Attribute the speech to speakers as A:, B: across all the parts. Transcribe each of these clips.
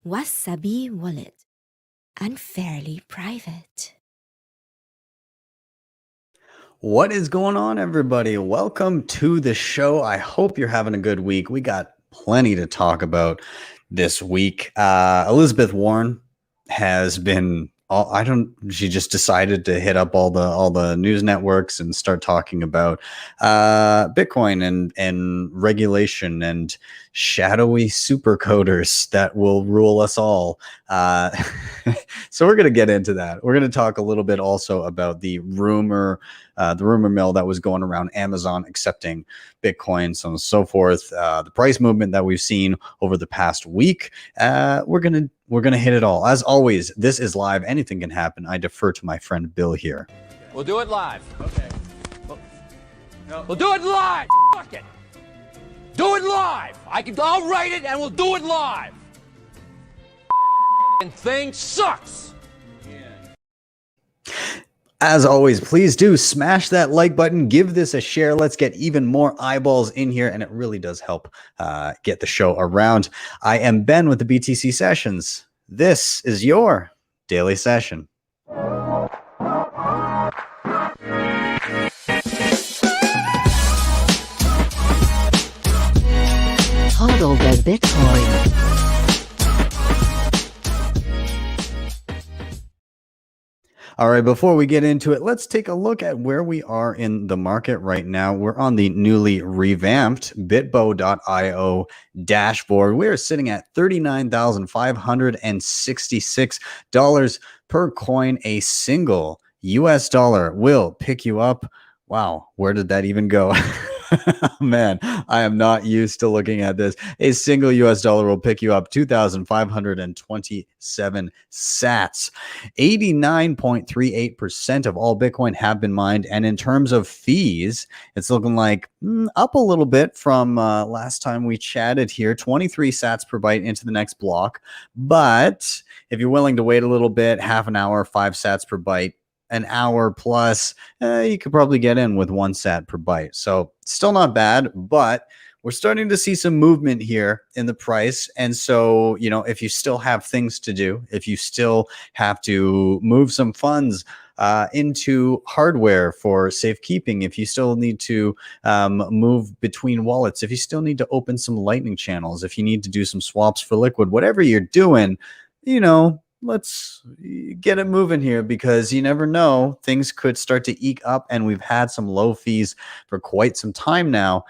A: Wasabi Wallet. Unfairly private.
B: What is going on, everybody? Welcome to the show. I hope you're having a good week. We got plenty to talk about this week. Elizabeth Warren has been she just decided to hit up all the news networks and start talking about Bitcoin and regulation and shadowy super coders that will rule us all. So we're going to get into that. We're going to talk a little bit also about the rumor mill that was going around Amazon accepting Bitcoin, so on and so forth. The price movement that we've seen over the past week. We're gonna hit it all. As always, this is live. Anything can happen. I defer to my friend Bill here.
C: We'll do it live.
B: Okay.
C: We'll do it live. Fuck it. Do it live. I'll write it and we'll do it live. And thing sucks.
B: As always, please do smash that like button. Give this a share. Let's get even more eyeballs in here, and it really does help get the show around. I am Ben with the BTC Sessions. This is your daily session.
A: Hodl the Bitcoin.
B: All right, before we get into it, let's take a look at where we are in the market right now. We're on the newly revamped bitbo.io dashboard. We're sitting at $39,566 per coin. A single US dollar will pick you up. Wow, where did that even go? Man, I am not used to looking at this. A single US dollar will pick you up 2,527 sats. 89.38% of all Bitcoin have been mined. And in terms of fees, it's looking like up a little bit from last time we chatted here. 23 sats per byte into the next block. But if you're willing to wait a little bit, half an hour, 5 sats per byte, an hour plus, you could probably get in with 1 sat per byte. So still not bad, but we're starting to see some movement here in the price. And so, if you still have things to do, if you still have to move some funds into hardware for safekeeping, if you still need to move between wallets, if you still need to open some Lightning channels, if you need to do some swaps for liquid, whatever you're doing, let's get it moving here, because you never know, things could start to eke up, and we've had some low fees for quite some time now.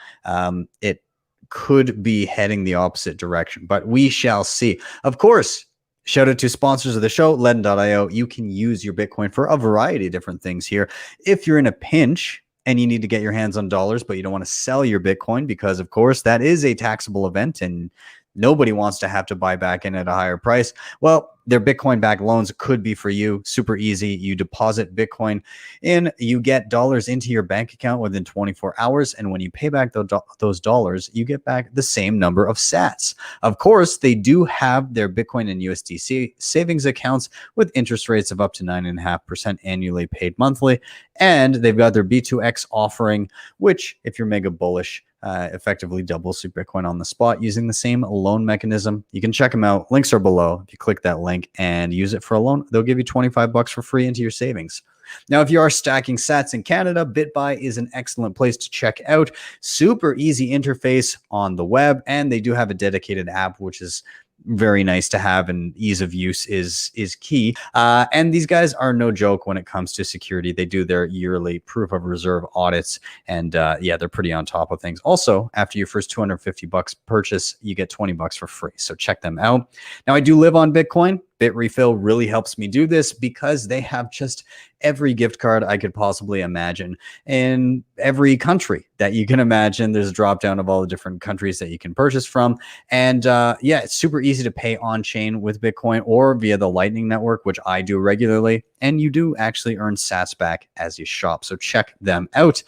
B: It could be heading the opposite direction, but we shall see. Of course, shout out to sponsors of the show, LEDN.io. You can use your Bitcoin for a variety of different things here. If you're in a pinch and you need to get your hands on dollars, but you don't want to sell your Bitcoin, because of course that is a taxable event and nobody wants to have to buy back in at a higher price. Well, their Bitcoin-backed loans could be for you. Super easy. You deposit Bitcoin in, you get dollars into your bank account within 24 hours. And when you pay back those dollars, you get back the same number of sats. Of course, they do have their Bitcoin and USDC savings accounts with interest rates of up to 9.5% annually paid monthly. And they've got their B2X offering, which, if you're mega bullish, effectively doubles your Bitcoin on the spot using the same loan mechanism. You can check them out. Links are below. If you click that link and use it for a loan, they'll give you $25 for free into your savings. Now, if you are stacking sats in Canada, Bitbuy is an excellent place to check out. Super easy interface on the web, and they do have a dedicated app, which is very nice to have, and ease of use is key. And these guys are no joke when it comes to security. They do their yearly proof of reserve audits, and they're pretty on top of things. Also, after your first $250 purchase, you get $20 for free. So check them out. Now, I do live on Bitcoin. Bitrefill really helps me do this because they have just every gift card I could possibly imagine in every country that you can imagine. There's a drop down of all the different countries that you can purchase from. And it's super easy to pay on chain with Bitcoin or via the Lightning Network, which I do regularly. And you do actually earn sats back as you shop. So check them out.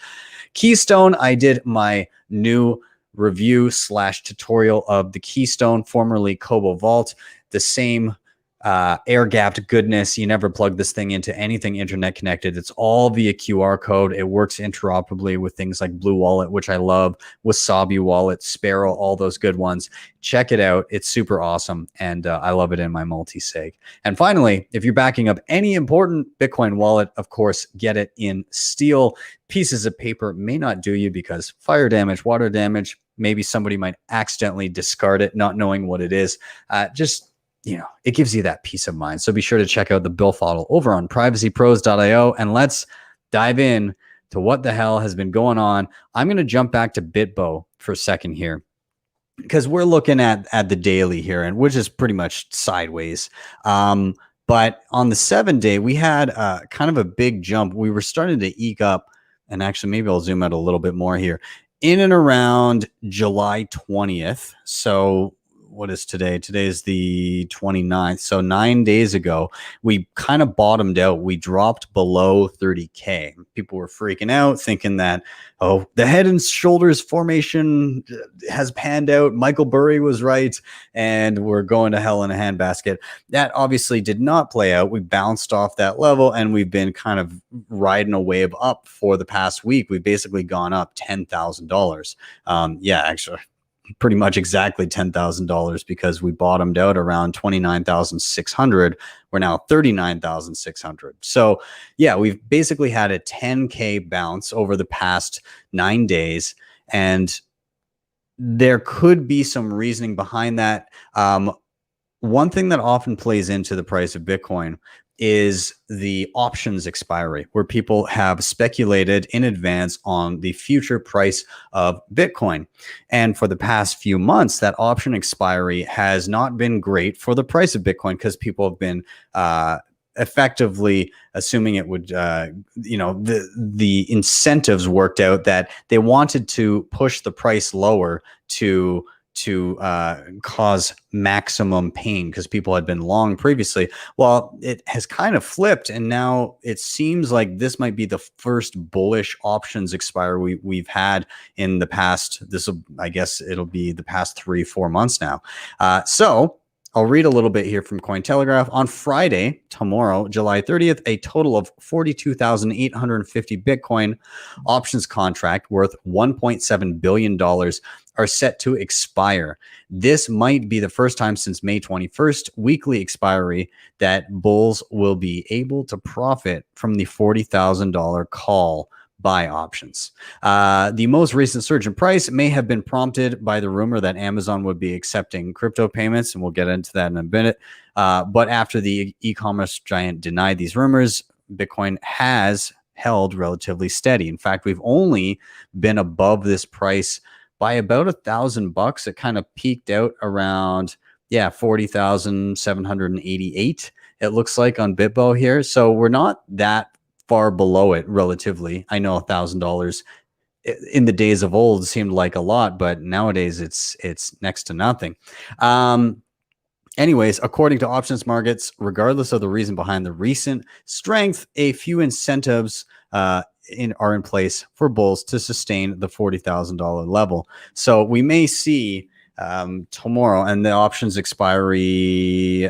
B: Keystone, I did my new review / tutorial of the Keystone, formerly Kobo Vault, the same air gapped goodness. You never plug this thing into anything internet connected. It's all via QR code. It works interoperably with things like Blue Wallet, which I love, Wasabi Wallet, Sparrow, all those good ones. Check it out. It's super awesome. And I love it in my multi-sig. And finally, if you're backing up any important Bitcoin wallet, of course, get it in steel. Pieces of paper may not do you because fire damage, water damage, maybe somebody might accidentally discard it, not knowing what it is. It gives you that peace of mind. So be sure to check out the BillFodl over on privacypros.io, and let's dive in to what the hell has been going on. I'm going to jump back to Bitbo for a second here, because we're looking at the daily here, and we're just pretty much sideways. But on the 7-day, we had kind of a big jump. We were starting to eke up, and actually maybe I'll zoom out a little bit more here, in and around July 20th. So what is today? Today is the 29th. So 9 days ago, we kind of bottomed out. We dropped below 30K. People were freaking out, thinking that, oh, the head and shoulders formation has panned out. Michael Burry was right, and we're going to hell in a handbasket. That obviously did not play out. We bounced off that level, and we've been kind of riding a wave up for the past week. We've basically gone up $10,000. Actually, pretty much exactly $10,000, because we bottomed out around 29,600. We're now 39,600. So yeah, we've basically had a 10K bounce over the past 9 days. And there could be some reasoning behind that. One thing that often plays into the price of Bitcoin is the options expiry, where people have speculated in advance on the future price of Bitcoin. And for the past few months, that option expiry has not been great for the price of Bitcoin, because people have been effectively assuming it would, the incentives worked out that they wanted to push the price lower to cause maximum pain, because people had been long previously. Well, it has kind of flipped, and now it seems like this might be the first bullish options expiry we've had in the past. I guess it'll be the past 3-4 months now. So I'll read a little bit here from Cointelegraph. On Friday, tomorrow, July 30th, a total of 42,850 Bitcoin options contract worth $1.7 billion are set to expire. This might be the first time since May 21st, weekly expiry, that bulls will be able to profit from the $40,000 call buy options. The most recent surge in price may have been prompted by the rumor that Amazon would be accepting crypto payments, and we'll get into that in a minute. But after the e-commerce giant denied these rumors, Bitcoin has held relatively steady. In fact, we've only been above this price by about $1,000. It kind of peaked out around 40,788. It looks like on Bitbo here. So we're not that far below it relatively. I know $1,000 in the days of old seemed like a lot, but nowadays it's next to nothing. Anyways, according to options markets, regardless of the reason behind the recent strength, a few incentives are in place for bulls to sustain the $40,000 level. So we may see tomorrow, and the options expiry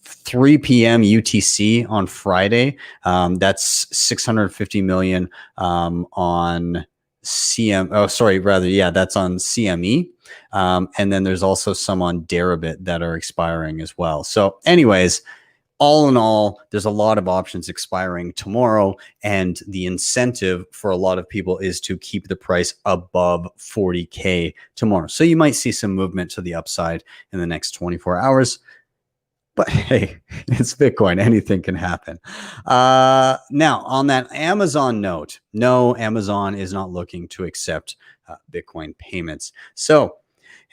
B: 3 p.m. UTC on Friday. That's 650 million on CM. Oh, sorry, rather, yeah, that's on CME. And then there's also some on Deribit that are expiring as well. So anyways, all in all, there's a lot of options expiring tomorrow, and the incentive for a lot of people is to keep the price above 40K tomorrow. So you might see some movement to the upside in the next 24 hours. But hey, it's Bitcoin. Anything can happen. Now, on that Amazon note, no, Amazon is not looking to accept Bitcoin payments. So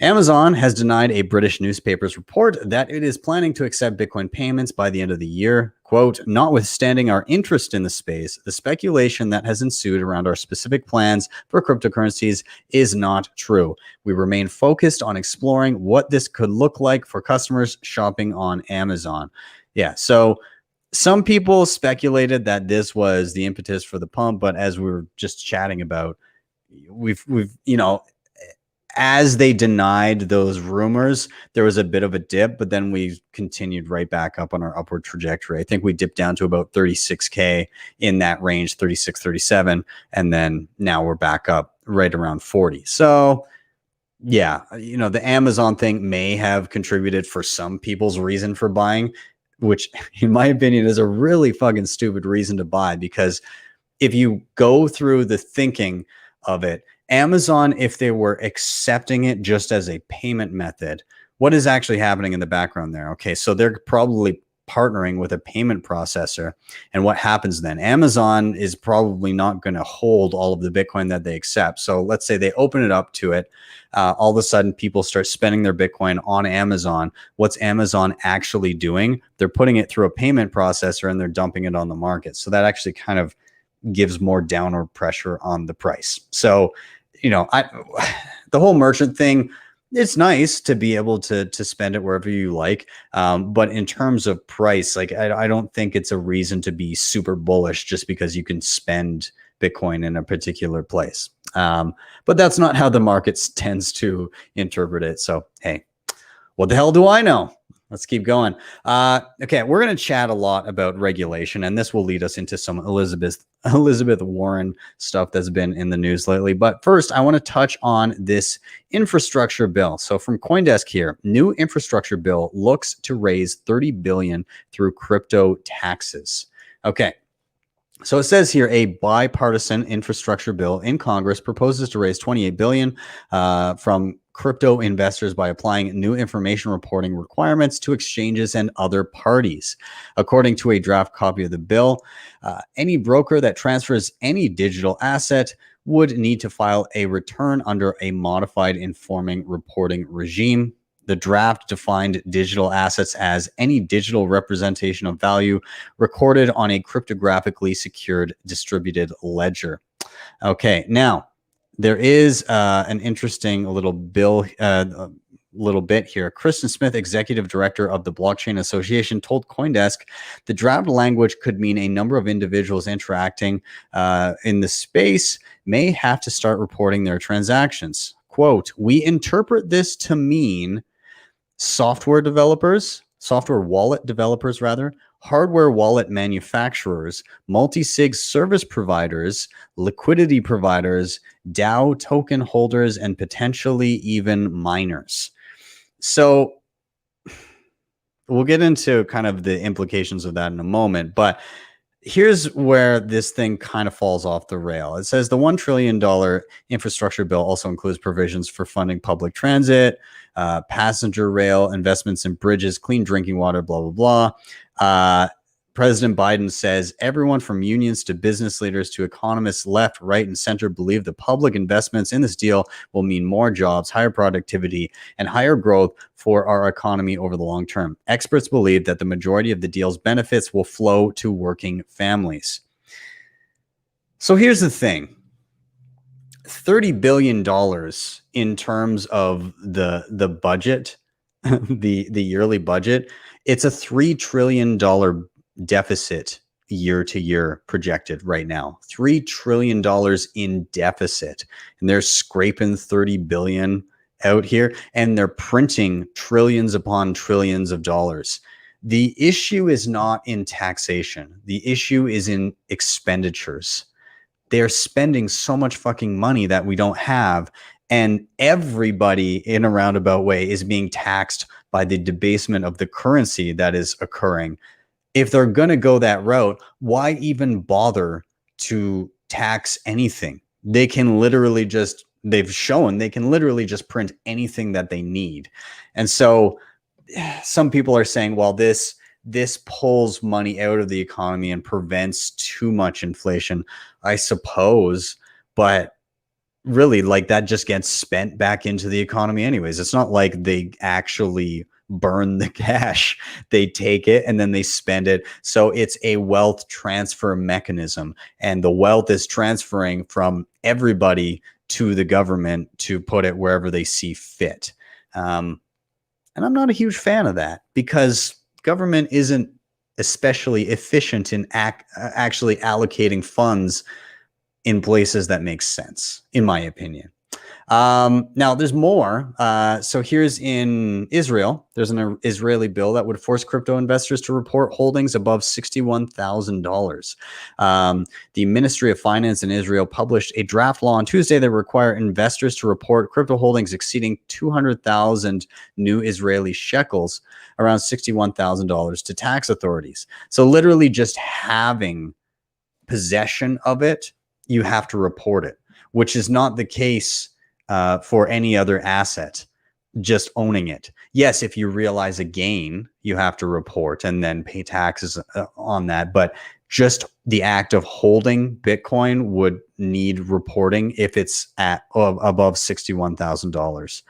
B: Amazon has denied a British newspaper's report that it is planning to accept Bitcoin payments by the end of the year. Quote, notwithstanding our interest in the space, the speculation that has ensued around our specific plans for cryptocurrencies is not true. We remain focused on exploring what this could look like for customers shopping on Amazon. Yeah, so some people speculated that this was the impetus for the pump, but as we were just chatting about, we've as they denied those rumors, there was a bit of a dip, but then we continued right back up on our upward trajectory. I think we dipped down to about 36K in that range, 36, 37. And then now we're back up right around 40. So yeah, the Amazon thing may have contributed for some people's reason for buying, which in my opinion is a really fucking stupid reason to buy, because if you go through the thinking of it, Amazon, if they were accepting it just as a payment method, what is actually happening in the background there? Okay, so they're probably partnering with a payment processor. And what happens then? Amazon is probably not going to hold all of the Bitcoin that they accept. So let's say they open it up to it. All of a sudden, people start spending their Bitcoin on Amazon. What's Amazon actually doing? They're putting it through a payment processor and they're dumping it on the market. So that actually kind of gives more downward pressure on the price. So, the whole merchant thing, it's nice to be able to spend it wherever you like. But in terms of price, like I don't think it's a reason to be super bullish just because you can spend Bitcoin in a particular place. But that's not how the market tends to interpret it. So, hey, what the hell do I know? Let's keep going. Okay, we're going to chat a lot about regulation, and this will lead us into some Elizabeth Warren stuff that's been in the news lately. But first, I want to touch on this infrastructure bill. So from CoinDesk here, new infrastructure bill looks to raise $30 billion through crypto taxes. Okay. So it says here, a bipartisan infrastructure bill in Congress proposes to raise $28 billion from crypto investors by applying new information reporting requirements to exchanges and other parties. According to a draft copy of the bill, any broker that transfers any digital asset would need to file a return under a modified informing reporting regime. The draft defined digital assets as any digital representation of value recorded on a cryptographically secured distributed ledger. Okay, now there is an interesting little bit here. Kristen Smith, executive director of the Blockchain Association, told CoinDesk the draft language could mean a number of individuals interacting in the space may have to start reporting their transactions. Quote, "We interpret this to mean software wallet developers, hardware wallet manufacturers, multi-sig service providers, liquidity providers, DAO token holders, and potentially even miners." So we'll get into kind of the implications of that in a moment, but here's where this thing kind of falls off the rail. It says the $1 trillion infrastructure bill also includes provisions for funding public transit, passenger rail, investments in bridges, clean drinking water, blah, blah, blah. President Biden says everyone from unions to business leaders to economists left, right, and center believe the public investments in this deal will mean more jobs, higher productivity, and higher growth for our economy over the long term. Experts believe that the majority of the deal's benefits will flow to working families. So here's the thing. $30 billion in terms of the budget, the yearly budget, it's a $3 trillion deficit year to year projected right now. $3 trillion in deficit, and they're scraping 30 billion out here, and they're printing trillions upon trillions of dollars. The issue is not in taxation. The issue is in expenditures. They're spending so much fucking money that we don't have, and everybody in a roundabout way is being taxed by the debasement of the currency that is occurring. If they're going to go that route, why even bother to tax anything? They can literally just, they've shown they can literally just print anything that they need. And so some people are saying, well, this pulls money out of the economy and prevents too much inflation, I suppose. But really, like, that just gets spent back into the economy anyways. It's not like they actually burn the cash. They take it and then they spend it. So it's a wealth transfer mechanism, and the wealth is transferring from everybody to the government to put it wherever they see fit. And I'm not a huge fan of that, because government isn't especially efficient in actually allocating funds in places that make sense, in my opinion. Now there's more. So here's in Israel. There's an Israeli bill that would force crypto investors to report holdings above $61,000. The Ministry of Finance in Israel published a draft law on Tuesday that require investors to report crypto holdings exceeding 200,000 new Israeli shekels, around $61,000, to tax authorities. So literally just having possession of it, you have to report it, which is not the case for any other asset. Just owning it. Yes, if you realize a gain, you have to report and then pay taxes on that. But just the act of holding Bitcoin would need reporting if it's at above $61,000.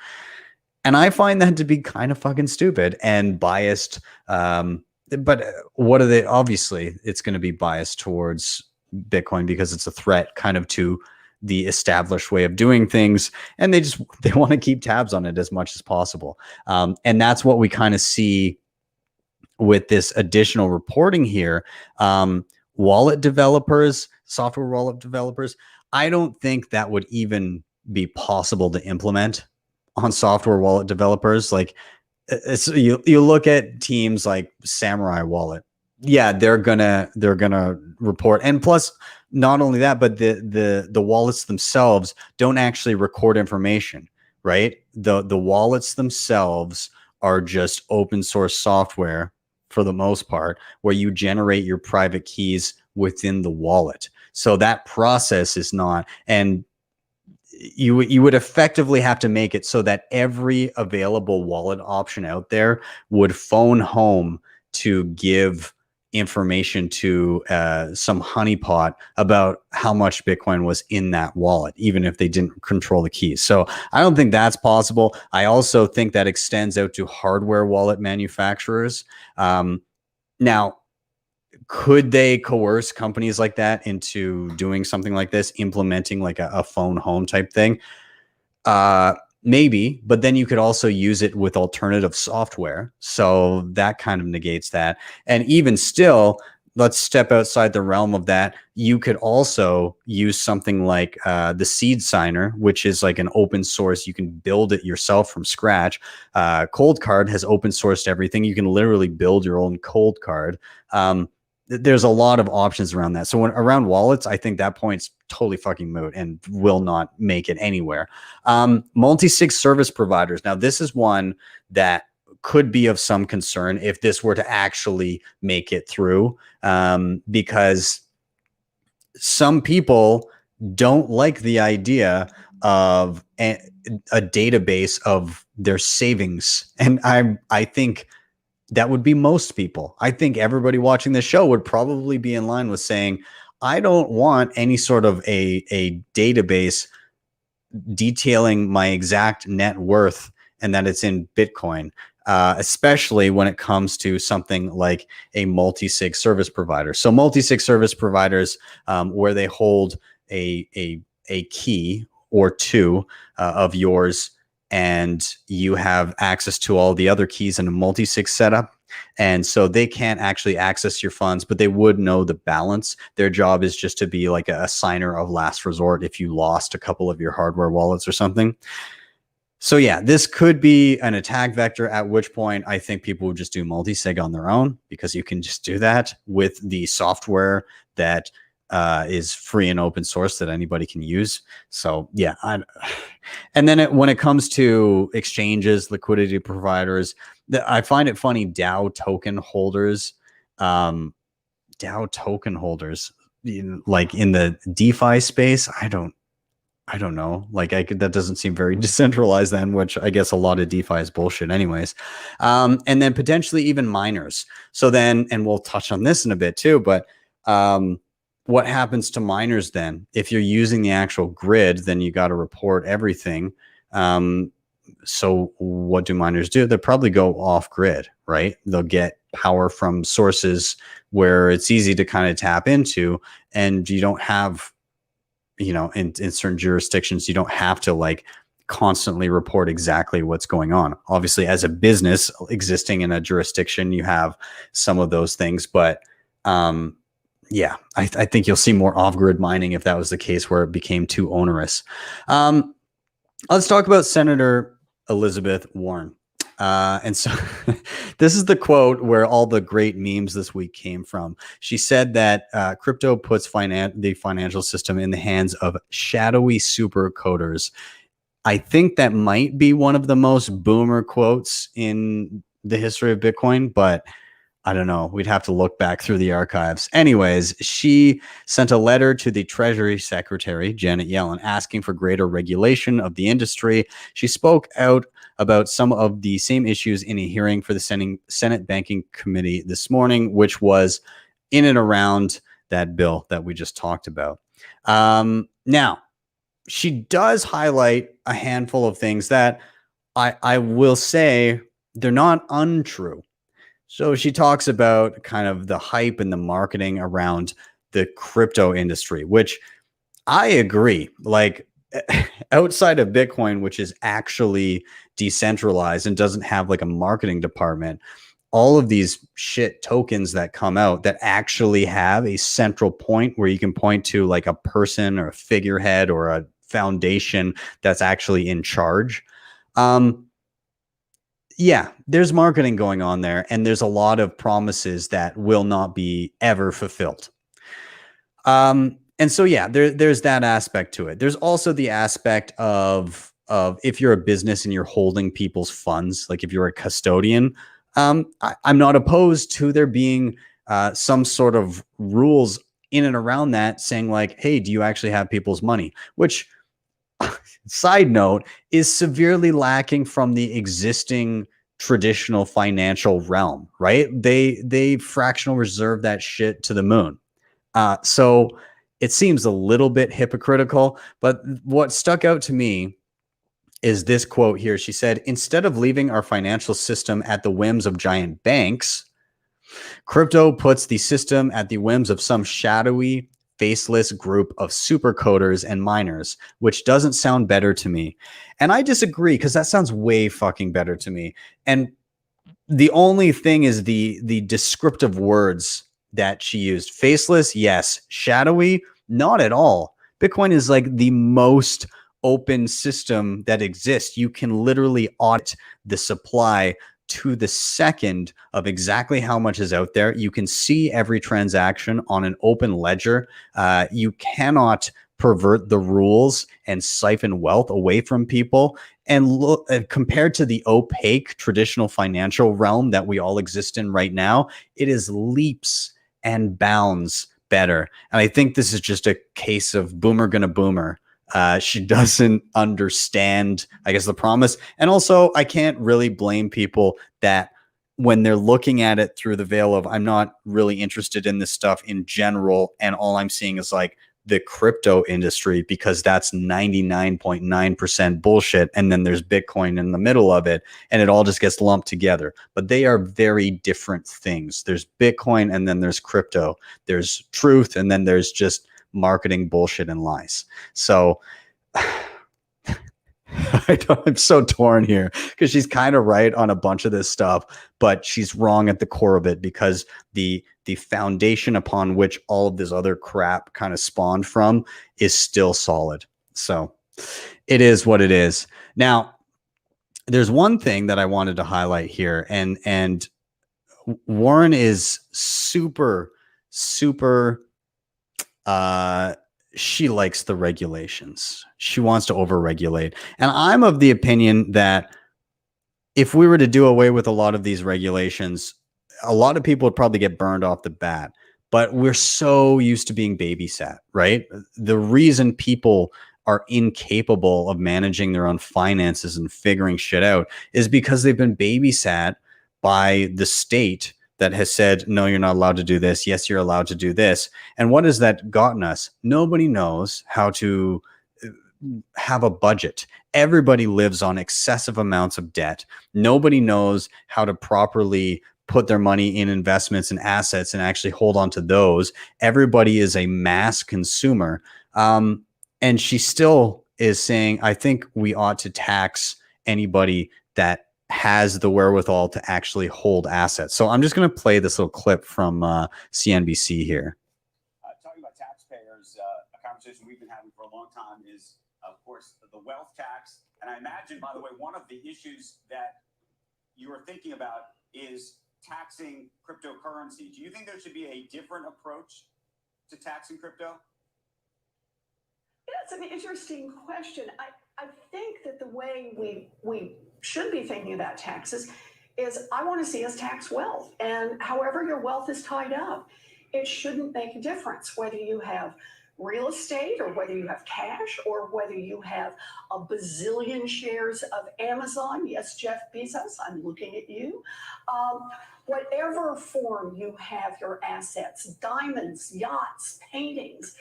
B: And I find that to be kind of fucking stupid and biased. But what are they? Obviously, it's going to be biased towards Bitcoin because it's a threat kind of to the established way of doing things, and they want to keep tabs on it as much as possible. And that's what we kind of see with this additional reporting here. Wallet developers, software wallet developers, I don't think that would even be possible to implement on software wallet developers. Like, you look at teams like Samurai Wallet. Yeah, they're gonna report, and plus, not only that, but the wallets themselves don't actually record information, right? The wallets themselves are just open source software for the most part, where you generate your private keys within the wallet. So that process is not, and you would effectively have to make it so that every available wallet option out there would phone home to give information to some honeypot about how much Bitcoin was in that wallet, even if they didn't control the keys. So I don't think that's possible. I also think that extends out to hardware wallet manufacturers. Now, could they coerce companies like that into doing something like this, implementing like a phone home type thing? Maybe, but then you could also use it with alternative software. So that kind of negates that. And even still, let's step outside the realm of that. You could also use something like the Seed Signer, which is like an open source. You can build it yourself from scratch. Cold Card has open sourced everything. You can literally build your own cold card. There's a lot of options around that. So around wallets, I think that point's totally fucking moot and will not make it anywhere. Multi-sig service providers. Now, this is one that could be of some concern if this were to actually make it through, because some people don't like the idea of a database of their savings. And I think that would be most people. I think everybody watching this show would probably be in line with saying, I don't want any sort of a database detailing my exact net worth and that it's in Bitcoin, especially when it comes to something like a multi-sig service provider. So multi-sig service providers, where they hold a key or two of yours, and you have access to all the other keys in a multi-sig setup. And so they can't actually access your funds, but they would know the balance. Their job is just to be like a signer of last resort if you lost a couple of your hardware wallets or something. So yeah, this could be an attack vector, at which point I think people would just do multi-sig on their own, because you can just do that with the software that is free and open source that anybody can use. So yeah, and then when it comes to exchanges, liquidity providers, I find it funny. DAO token holders, like in the DeFi space, I don't know. Like that doesn't seem very decentralized then, which I guess a lot of DeFi is bullshit anyways. And then potentially even miners. So then, and we'll touch on this in a bit too, but what happens to miners then? If you're using the actual grid, then you got to report everything. So what do miners do? They'll probably go off grid, right? They'll get power from sources where it's easy to kind of tap into, and you don't have, in certain jurisdictions, you don't have to like constantly report exactly what's going on. Obviously, as a business existing in a jurisdiction, you have some of those things, but yeah, I think you'll see more off-grid mining if that was the case, where it became too onerous. Let's talk about Senator Elizabeth Warren. And so this is the quote where all the great memes this week came from. She said that crypto puts the financial system in the hands of shadowy super coders. I think that might be one of the most boomer quotes in the history of Bitcoin, but I don't know. We'd have to look back through the archives. Anyways, she sent a letter to the Treasury Secretary, Janet Yellen, asking for greater regulation of the industry. She spoke out about some of the same issues in a hearing for the Senate Banking Committee this morning, which was in and around that bill that we just talked about. Now, she does highlight a handful of things that I will say they're not untrue. So she talks about kind of the hype and the marketing around the crypto industry, which I agree. Like outside of Bitcoin, which is actually decentralized and doesn't have like a marketing department, all of these shit tokens that come out that actually have a central point where you can point to like a person or a figurehead or a foundation that's actually in charge. Yeah, there's marketing going on there, and there's a lot of promises that will not be ever fulfilled. And so, yeah, there's that aspect to it. There's also the aspect of if you're a business and you're holding people's funds, like if you're a custodian, I'm not opposed to there being some sort of rules in and around that saying like, hey, do you actually have people's money? Which, side note, is severely lacking from the existing traditional financial realm, right? They fractional reserve that shit to the moon. So it seems a little bit hypocritical, but what stuck out to me is this quote here. She said, instead of leaving our financial system at the whims of giant banks, crypto puts the system at the whims of some shadowy, faceless group of super coders and miners, which doesn't sound better to me. And I disagree because that sounds way fucking better to me. And the only thing is the descriptive words that she used. Faceless, yes. Shadowy, not at all. Bitcoin is like the most open system that exists. You can literally audit the supply to the second of exactly how much is out there. You can see every transaction on an open ledger. You cannot pervert the rules and siphon wealth away from people. And look, compared to the opaque traditional financial realm that we all exist in right now, it is leaps and bounds better. And I think this is just a case of boomer gonna boomer. She doesn't understand, I guess, the promise. And also, I can't really blame people that when they're looking at it through the veil of, I'm not really interested in this stuff in general, and all I'm seeing is like the crypto industry, because that's 99.9% bullshit. And then there's Bitcoin in the middle of it, and it all just gets lumped together. But they are very different things. There's Bitcoin, and then there's crypto. There's truth, and then there's just marketing bullshit and lies. So I'm so torn here because she's kind of right on a bunch of this stuff, but she's wrong at the core of it because the foundation upon which all of this other crap kind of spawned from is still solid. So it is what it is. Now, there's one thing that I wanted to highlight here, and Warren is super she likes the regulations. She wants to overregulate. And I'm of the opinion that if we were to do away with a lot of these regulations, a lot of people would probably get burned off the bat. But we're so used to being babysat, right? The reason people are incapable of managing their own finances and figuring shit out is because they've been babysat by the state that has said, no, you're not allowed to do this. Yes, you're allowed to do this. And what has that gotten us? Nobody knows how to have a budget. Everybody lives on excessive amounts of debt. Nobody knows how to properly put their money in investments and assets and actually hold on to those. Everybody is a mass consumer. And she still is saying, I think we ought to tax anybody that has the wherewithal to actually hold assets. So I'm just going to play this little clip from CNBC here.
D: Talking about taxpayers, a conversation we've been having for a long time is, of course, the wealth tax. And I imagine, by the way, one of the issues that you are thinking about is taxing cryptocurrency. Do you think there should be a different approach to taxing crypto?
E: That's an interesting question. I think that the way we should be thinking about taxes is I want to see us tax wealth. And however your wealth is tied up, it shouldn't make a difference whether you have real estate or whether you have cash or whether you have a bazillion shares of Amazon. Yes, Jeff Bezos, I'm looking at you. Whatever form you have your assets, diamonds, yachts, paintings,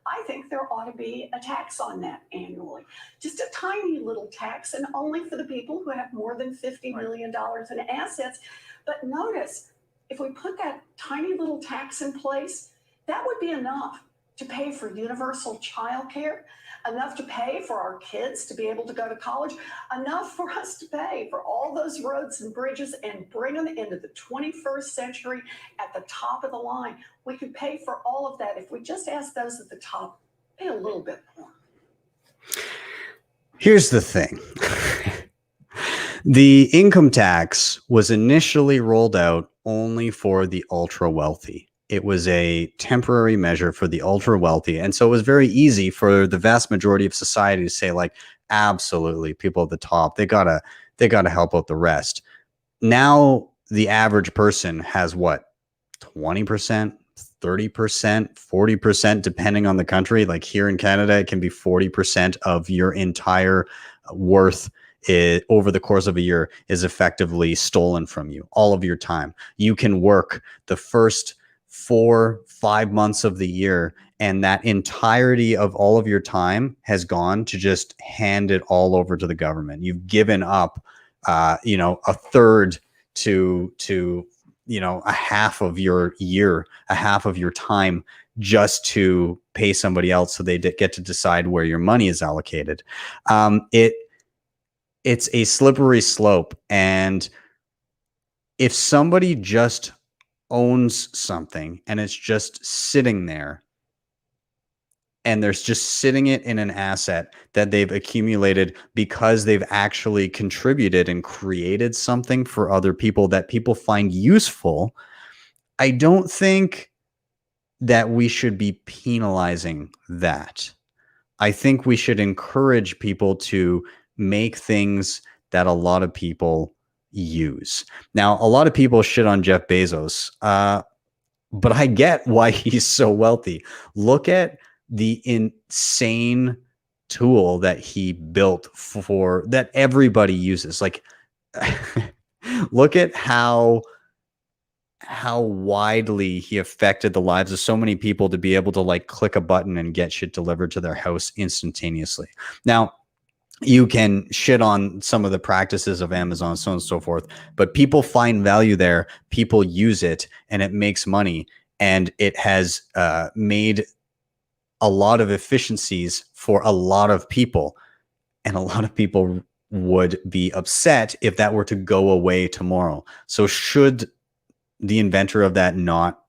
E: I think there ought to be a tax on that annually. Just a tiny little tax, and only for the people who have more than $50 million in assets. But notice, if we put that tiny little tax in place, that would be enough to pay for universal child care, enough to pay for our kids to be able to go to college, enough for us to pay for all those roads and bridges and bring them into the 21st century at the top of the line. We could pay for all of that if we just ask those at the top, pay a little bit more.
B: Here's the thing. The income tax was initially rolled out only for the ultra wealthy. It was a temporary measure for the ultra wealthy. And so it was very easy for the vast majority of society to say, like, absolutely, people at the top, they gotta help out the rest. Now the average person has what, 20%, 30%, 40%, depending on the country. Like here in Canada, it can be 40% of your entire worth over the course of a year is effectively stolen from you. All of your time. You can work the first 4-5 months of the year, and that entirety of all of your time has gone to just hand it all over to the government. You've given up, a third to a half of your year, a half of your time, just to pay somebody else so they get to decide where your money is allocated. It's a slippery slope, and if somebody just owns something and it's just sitting there and there's just sitting it in an asset that they've accumulated because they've actually contributed and created something for other people that people find useful, I don't think that we should be penalizing that. I think we should encourage people to make things that a lot of people use. Now, a lot of people shit on Jeff Bezos, but I get why he's so wealthy. Look at the insane tool that he built for that everybody uses. Like, look at how widely he affected the lives of so many people to be able to like click a button and get shit delivered to their house instantaneously. Now, you can shit on some of the practices of Amazon, so on and so forth, but people find value there. People use it and it makes money. And it has made a lot of efficiencies for a lot of people. And a lot of people would be upset if that were to go away tomorrow. So should the inventor of that not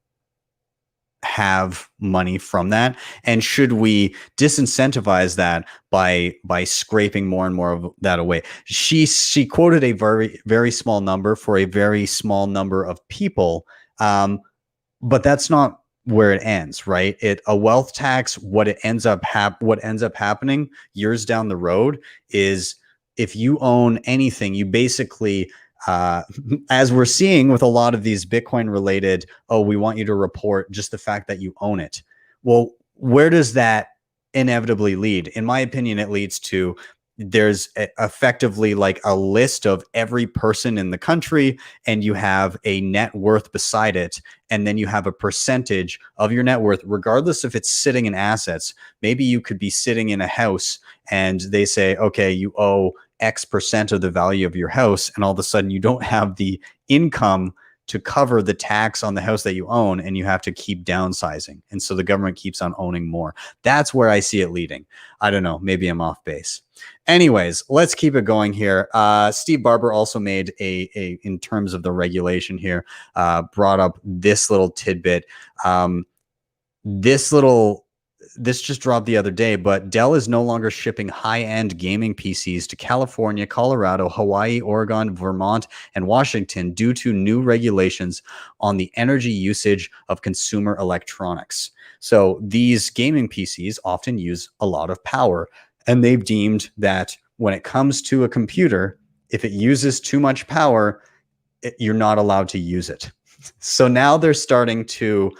B: have money from that? And should we disincentivize that by scraping more and more of that away? She quoted a very, very small number for a very small number of people, but that's not where it ends, right? A wealth tax, what ends up happening years down the road is if you own anything, you basically as we're seeing with a lot of these Bitcoin related, we want you to report just the fact that you own it. Well, where does that inevitably lead? In my opinion, it leads to there's effectively like a list of every person in the country, and you have a net worth beside it. And then you have a percentage of your net worth, regardless if it's sitting in assets. Maybe you could be sitting in a house and they say, okay, you owe X% of the value of your house, and all of a sudden you don't have the income to cover the tax on the house that you own, and you have to keep downsizing. And so the government keeps on owning more. That's where I see it leading. I don't know. Maybe I'm off base. Anyways, let's keep it going here. Steve Barber also made in terms of the regulation here, brought up this little tidbit. This little this just dropped the other day, but Dell is no longer shipping high-end gaming PCs to California, Colorado, Hawaii, Oregon, Vermont, and Washington due to new regulations on the energy usage of consumer electronics. So these gaming PCs often use a lot of power, and they've deemed that when it comes to a computer, if it uses too much power, you're not allowed to use it. So now they're starting to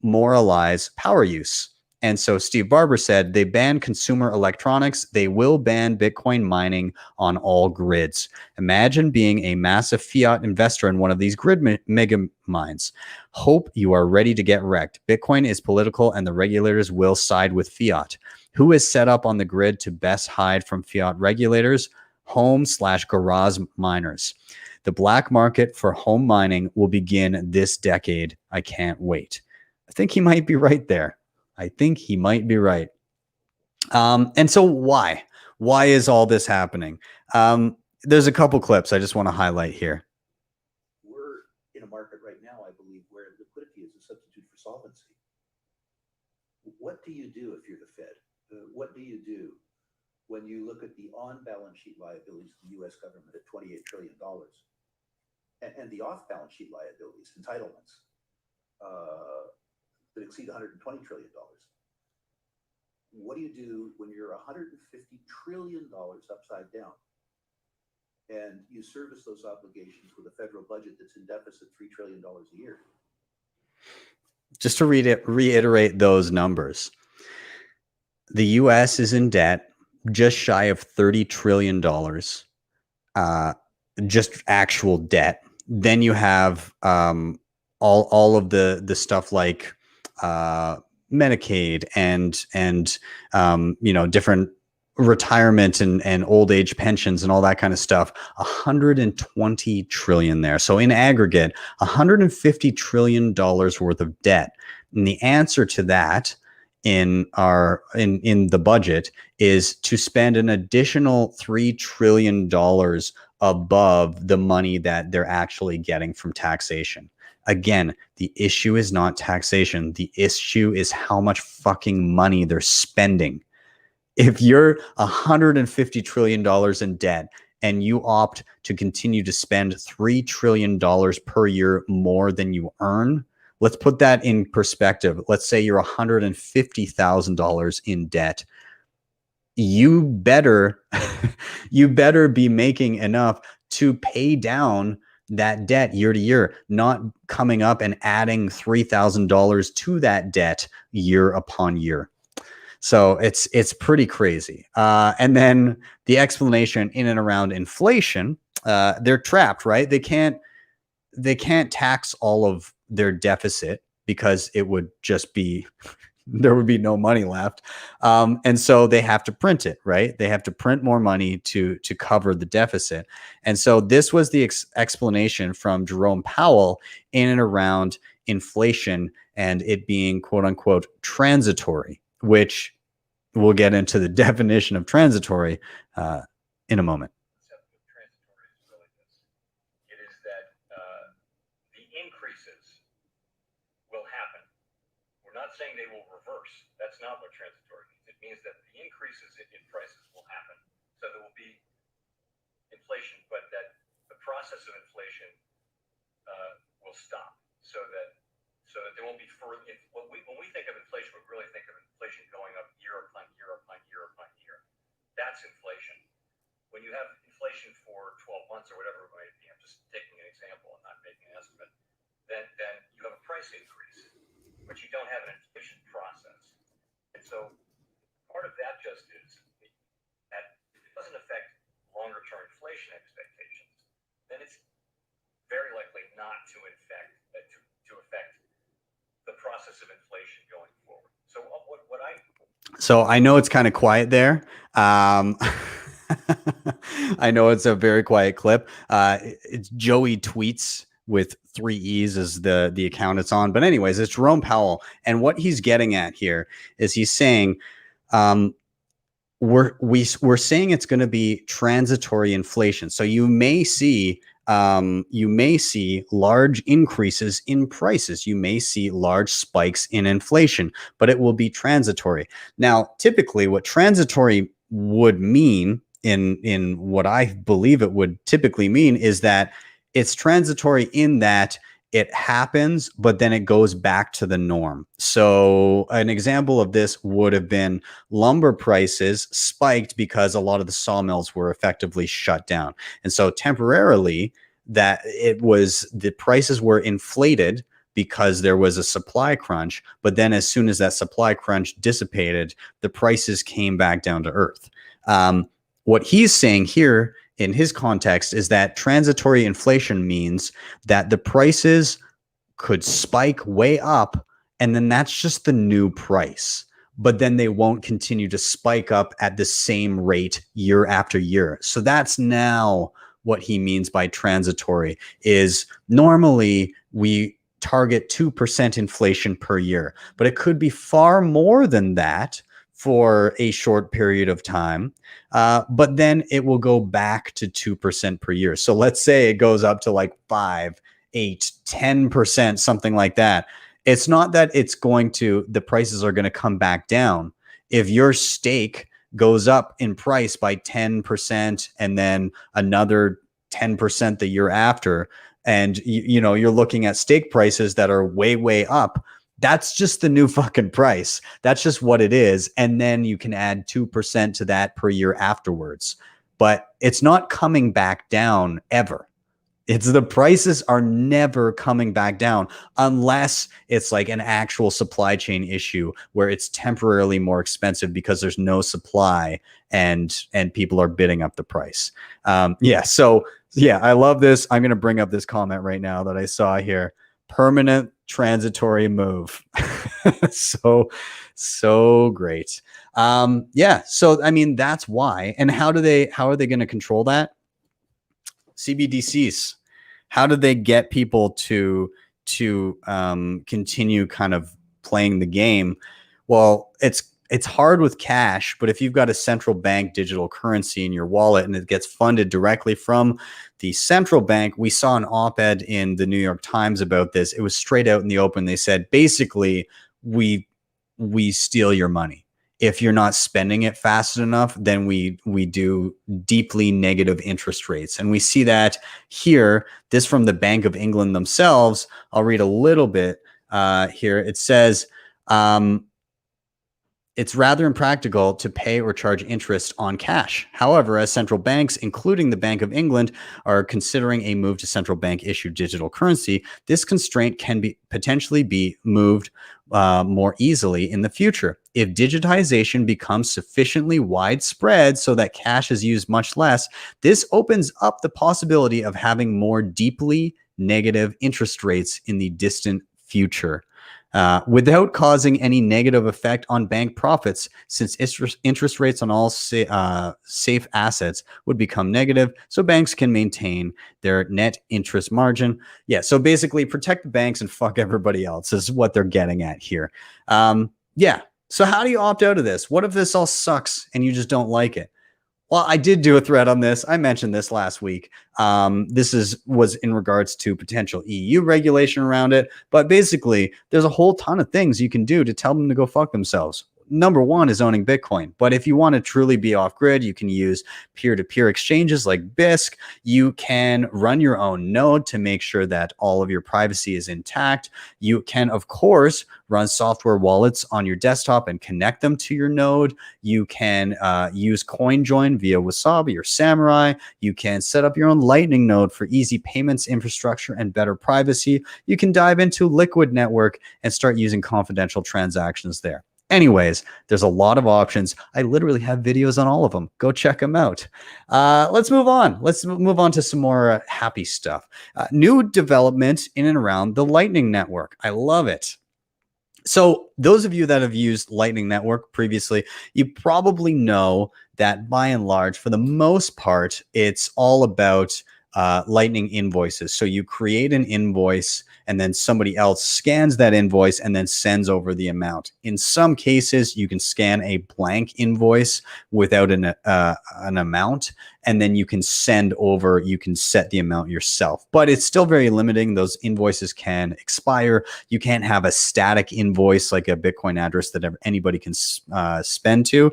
B: moralize power use. And so Steve Barber said they ban consumer electronics. They will ban Bitcoin mining on all grids. Imagine being a massive fiat investor in one of these grid mega mines. Hope you are ready to get wrecked. Bitcoin is political and the regulators will side with fiat. Who is set up on the grid to best hide from fiat regulators? Home/garage miners. The black market for home mining will begin this decade. I can't wait. I think he might be right there. I think he might be right. And so why? Why is all this happening? There's a couple clips I just want to highlight here.
F: We're in a market right now, I believe, where liquidity is a substitute for solvency. What do you do if you're the Fed? What do you do when you look at the on-balance sheet liabilities of the U.S. government at $28 trillion and the off-balance sheet liabilities, entitlements, that exceed $120 trillion? What do you do when you're $150 trillion upside down and you service those obligations with a federal budget that's in deficit $3 trillion a year?
B: Just to reiterate those numbers, the U.S. is in debt just shy of $30 trillion, just actual debt. Then you have all of the stuff like Medicaid and different retirement and old age pensions and all that kind of stuff. 120 trillion there. So in aggregate, $150 trillion worth of debt. And the answer to that in the budget is to spend an additional $3 trillion above the money that they're actually getting from taxation. Again, the issue is not taxation. The issue is how much fucking money they're spending. If you're $150 trillion in debt and you opt to continue to spend $3 trillion per year more than you earn, let's put that in perspective. Let's say you're $150,000 in debt. You better be making enough to pay down that debt year to year, not coming up and adding $3,000 to that debt year upon year. So it's pretty crazy. And then the explanation in and around inflation, they're trapped, right? They can't tax all of their deficit because it would just be there would be no money left. And so they have to print it, right? They have to print more money to cover the deficit. And so this was the explanation from Jerome Powell in and around inflation and it being quote unquote transitory, which we'll get into the definition of transitory in a moment.
G: Saying they will reverse. That's not what transitory means. It means that the increases in prices will happen. So there will be inflation, but that the process of inflation will stop. So that there won't be further. When we think of inflation, we really think of inflation going up year upon year upon year upon year. That's inflation. When you have inflation for 12 months or whatever it might be, I'm just taking an example and not making an estimate. Then you have a price increase, but you don't have an inflation process. And so part of that just is that it doesn't affect longer term inflation expectations, then it's very likely not to affect the process of inflation going forward. So So
B: I know it's kind of quiet there. I know it's a very quiet clip. It's Joey Tweets with 3 E's as the account it's on. But anyways, it's Jerome Powell. And what he's getting at here is he's saying, we're saying it's going to be transitory inflation. So you may see you may see large increases in prices. You may see large spikes in inflation, but it will be transitory. Now, typically, what transitory would mean in what I believe it would typically mean is that it's transitory in that it happens, but then it goes back to the norm. So an example of this would have been lumber prices spiked because a lot of the sawmills were effectively shut down. And so temporarily the prices were inflated because there was a supply crunch. But then as soon as that supply crunch dissipated, the prices came back down to earth. What he's saying here in his context is that transitory inflation means that the prices could spike way up, and then that's just the new price. But then they won't continue to spike up at the same rate year after year. So that's now what he means by transitory. Is normally we target 2% inflation per year, but it could be far more than that for a short period of time. But then it will go back to 2% per year. So let's say it goes up to like 5, 8, 10%, something like that. It's not that the prices are going to come back down. If your steak goes up in price by 10% and then another 10% the year after, and you're looking at steak prices that are way, way up, that's just the new fucking price. That's just what it is. And then you can add 2% to that per year afterwards. But it's not coming back down ever. The prices are never coming back down unless it's like an actual supply chain issue where it's temporarily more expensive because there's no supply and people are bidding up the price. So I love this. I'm going to bring up this comment right now that I saw here. Permanent transitory move. so great. So I mean, that's why. And how are they going to control that? CBDCs. How do they get people to continue kind of playing the game? Well, it's hard with cash, but if you've got a central bank digital currency in your wallet and it gets funded directly from the central bank, we saw an op-ed in the New York Times about this. It was straight out in the open. They said, basically, we steal your money. If you're not spending it fast enough, then we do deeply negative interest rates. And we see that here, this from the Bank of England themselves. I'll read a little bit here. It says, it's rather impractical to pay or charge interest on cash. However, as central banks, including the Bank of England, are considering a move to central bank issued digital currency, this constraint can potentially be moved more easily in the future. If digitization becomes sufficiently widespread so that cash is used much less, this opens up the possibility of having more deeply negative interest rates in the distant future. Without causing any negative effect on bank profits, since interest rates on all safe assets would become negative, so banks can maintain their net interest margin. Yeah, so basically protect the banks and fuck everybody else is what they're getting at here. So how do you opt out of this? What if this all sucks and you just don't like it? Well, I did do a thread on this. I mentioned this last week. This was in regards to potential EU regulation around it. But basically, there's a whole ton of things you can do to tell them to go fuck themselves. Number one is owning Bitcoin. But if you want to truly be off grid, you can use peer-to-peer exchanges like Bisq. You can run your own node to make sure that all of your privacy is intact. You can, of course, run software wallets on your desktop and connect them to your node. You can use CoinJoin via Wasabi or Samurai. You can set up your own Lightning node for easy payments infrastructure and better privacy. You can dive into Liquid Network and start using confidential transactions there. Anyways, there's a lot of options. I literally have videos on all of them. Go check them out. Let's move on. Let's move on to some more happy stuff. New development in and around the Lightning Network. I love it. So those of you that have used Lightning Network previously, you probably know that by and large, for the most part, it's all about Lightning invoices. So you create an invoice and then somebody else scans that invoice and then sends over the amount. In some cases, you can scan a blank invoice without an amount, and then you can send over, you can set the amount yourself. But it's still very limiting. Those invoices can expire. You can't have a static invoice like a Bitcoin address that anybody can spend to.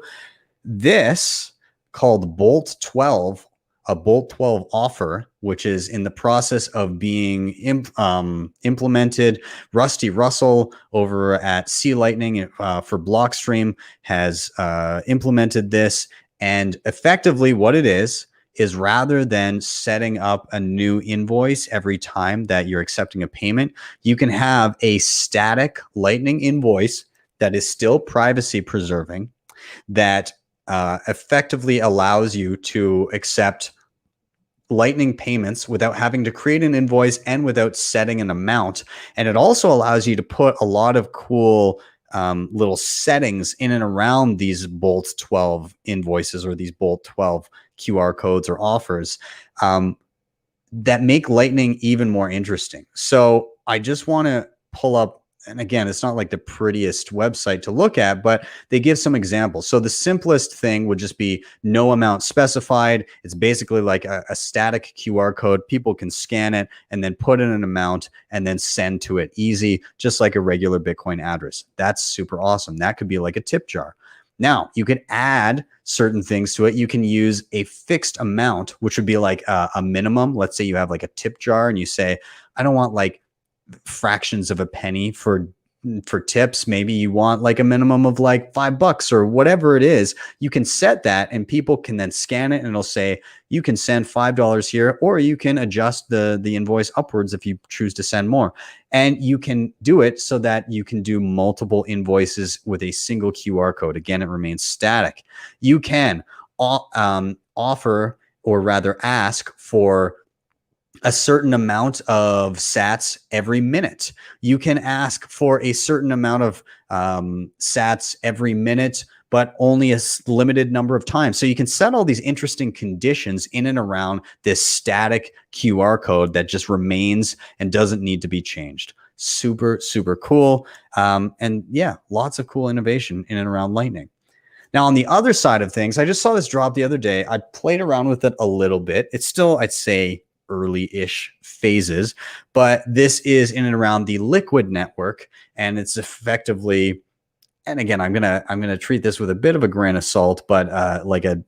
B: This, called Bolt 12, a Bolt 12 offer, which is in the process of being implemented. Rusty Russell over at Sea Lightning for Blockstream has implemented this. And effectively what it is rather than setting up a new invoice every time that you're accepting a payment, you can have a static Lightning invoice that is still privacy preserving, that effectively allows you to accept Lightning payments without having to create an invoice and without setting an amount. And it also allows you to put a lot of cool little settings in and around these Bolt 12 invoices or these Bolt 12 QR codes or offers that make Lightning even more interesting. So I just want to pull up, and again, it's not like the prettiest website to look at, but they give some examples. So the simplest thing would just be no amount specified. It's basically like a static QR code. People can scan it and then put in an amount and then send to it easy, just like a regular Bitcoin address. That's super awesome. That could be like a tip jar. Now, you could add certain things to it. You can use a fixed amount, which would be like a minimum. Let's say you have like a tip jar and you say, I don't want like fractions of a penny for tips. Maybe you want like a minimum of like $5 or whatever it is. You can set that and people can then scan it and it'll say you can send $5 here, or you can adjust the invoice upwards if you choose to send more. And you can do it so that you can do multiple invoices with a single QR code. Again, it remains static. You can offer, or rather ask for, a certain amount of sats every minute. You can ask for a certain amount of sats every minute, but only a limited number of times. So you can set all these interesting conditions in and around this static QR code that just remains and doesn't need to be changed. Super, super cool. And yeah, lots of cool innovation in and around Lightning. Now, on the other side of things, I just saw this drop the other day. I played around with it a little bit. It's still, I'd say, early-ish phases, but this is in and around the Liquid network, and it's effectively, and again, I'm gonna treat this with a bit of a grain of salt, but like a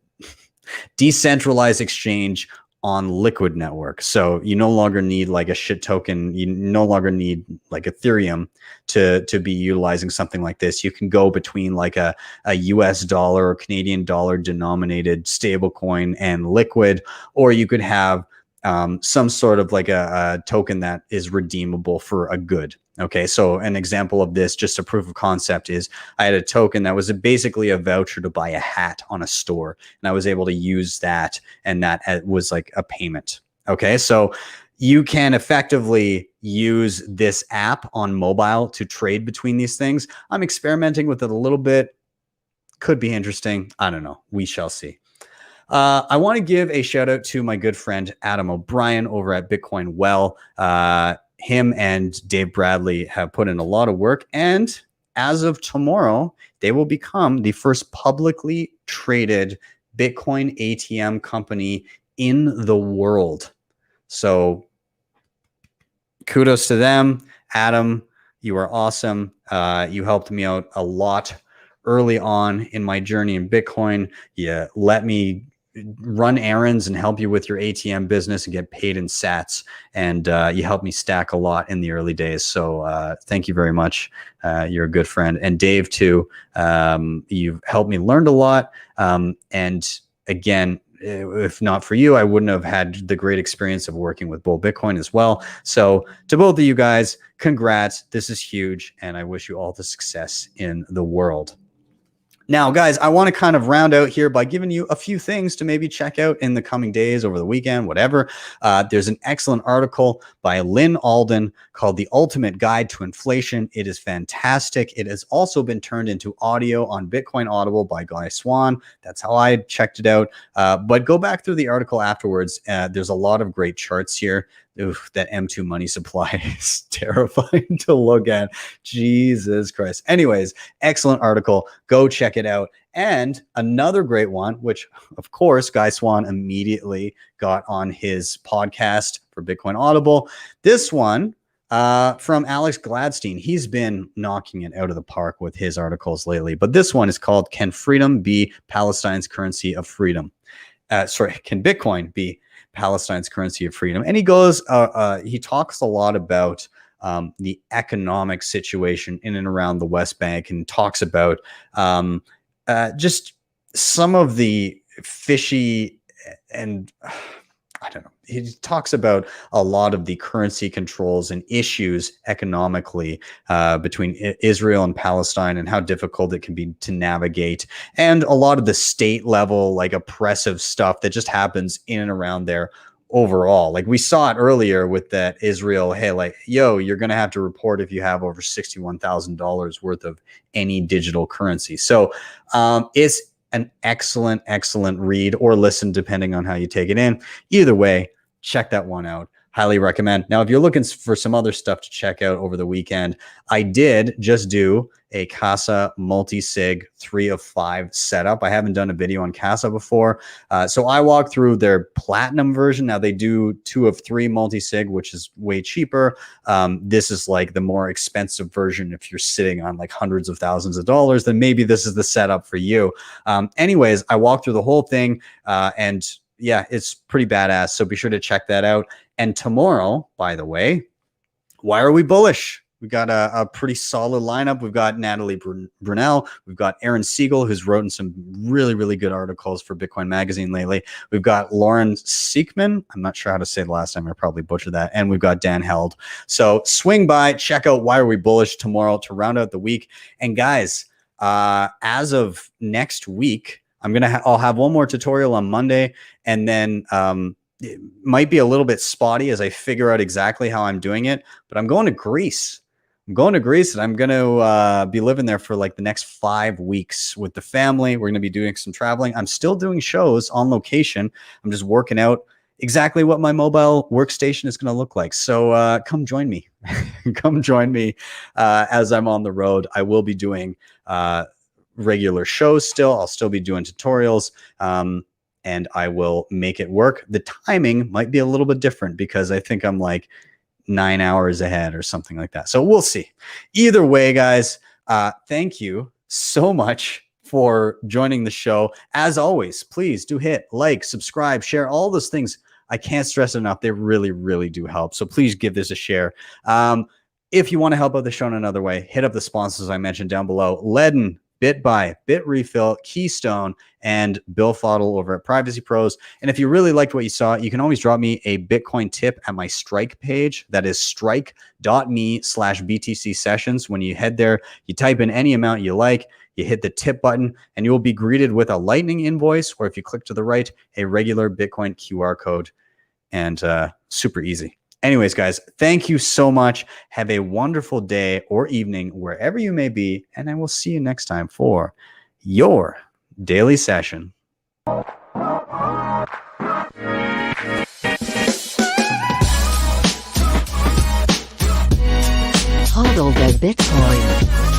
B: decentralized exchange on Liquid network. So you no longer need like a shit token. You no longer need like Ethereum to be utilizing something like this. You can go between like a US dollar or Canadian dollar denominated stablecoin and Liquid, or you could have some sort of like a token that is redeemable for a good. Okay, so an example of this, just a proof of concept, is I had a token that was basically a voucher to buy a hat on a store, and I was able to use that, and that was like a payment. Okay, so you can effectively use this app on mobile to trade between these things. I'm experimenting with it a little bit. Could be interesting. I don't know. We shall see. I want to give a shout out to my good friend Adam O'Brien over at Bitcoin Well. Him and Dave Bradley have put in a lot of work, and as of tomorrow, they will become the first publicly traded Bitcoin ATM company in the world. So kudos to them. Adam, you are awesome. You helped me out a lot early on in my journey in Bitcoin. You let me run errands and help you with your ATM business and get paid in sats. And you helped me stack a lot in the early days. So thank you very much. You're a good friend. And Dave too, you've helped me learn a lot. And again, if not for you, I wouldn't have had the great experience of working with Bull Bitcoin as well. So to both of you guys, congrats. This is huge. And I wish you all the success in the world. Now, guys, I want to kind of round out here by giving you a few things to maybe check out in the coming days, over the weekend, whatever. There's an excellent article by Lynn Alden called The Ultimate Guide to Inflation. It is fantastic. It has also been turned into audio on Bitcoin Audible by Guy Swan. That's how I checked it out. But go back through the article afterwards. There's a lot of great charts here Oof, that M2 money supply is terrifying to look at. Jesus Christ. Anyways, excellent article. Go check it out. And another great one, which of course, Guy Swan immediately got on his podcast for Bitcoin Audible. This one from Alex Gladstein. He's been knocking it out of the park with his articles lately. But this one is called Can Freedom Be Palestine's Currency of Freedom? Can Bitcoin be Palestine's currency of freedom? And he goes, he talks a lot about the economic situation in and around the West Bank, and talks about just some of the fishy and I don't know. He talks about a lot of the currency controls and issues economically between Israel and Palestine, and how difficult it can be to navigate, and a lot of the state level, like oppressive stuff that just happens in and around there overall. Like we saw it earlier with that Israel, hey, like, yo, you're going to have to report if you have over $61,000 worth of any digital currency. So it's an excellent read or listen, depending on how you take it in. Either way, check that one out. Highly recommend. Now, if you're looking for some other stuff to check out over the weekend, I did just do a Casa multi-sig 3 of 5 setup. I haven't done a video on Casa before. So I walked through their platinum version. Now they do 2 of 3 multi-sig, which is way cheaper. This is like the more expensive version. If you're sitting on like hundreds of thousands of dollars, then maybe this is the setup for you. Anyways, I walked through the whole thing and yeah, it's pretty badass. So be sure to check that out. And tomorrow, by the way, why are we bullish? We got a pretty solid lineup. We've got Natalie Brunel. We've got Aaron Siegel, who's written some really good articles for Bitcoin Magazine lately. We've got Lauren Siekman. I'm not sure how to say the last time. I probably butchered that. And we've got Dan Held. So swing by, check out Why Are We Bullish tomorrow to round out the week. And guys, as of next week, I'll have one more tutorial on Monday, and then it might be a little bit spotty as I figure out exactly how I'm doing it, but I'm going to Greece. I'm going to Greece, and I'm going to be living there for like the next 5 weeks with the family. We're going to be doing some traveling. I'm still doing shows on location. I'm just working out exactly what my mobile workstation is going to look like. So come join me. Come join me as I'm on the road. I will be doing regular shows still. I'll still be doing tutorials. And I will make it work. The timing might be a little bit different because I think I'm like 9 hours ahead or something like that. So we'll see. Either way, guys, thank you so much for joining the show. As always, please do hit like, subscribe, share, all those things. I can't stress enough. They really do help. So please give this a share. If you want to help out the show in another way, hit up the sponsors I mentioned down below. LEDN, Bitbuy, Bitrefill, Keystone, and BillFodl over at Privacy Pros. And if you really liked what you saw, you can always drop me a Bitcoin tip at my Strike page. That is strike.me/BTC sessions. When you head there, you type in any amount you like, you hit the tip button, and you will be greeted with a Lightning invoice, or if you click to the right, a regular Bitcoin QR code. And super easy. Anyways, guys, thank you so much. Have a wonderful day or evening wherever you may be, and I will see you next time for your daily session.
A: HODL the Bitcoin.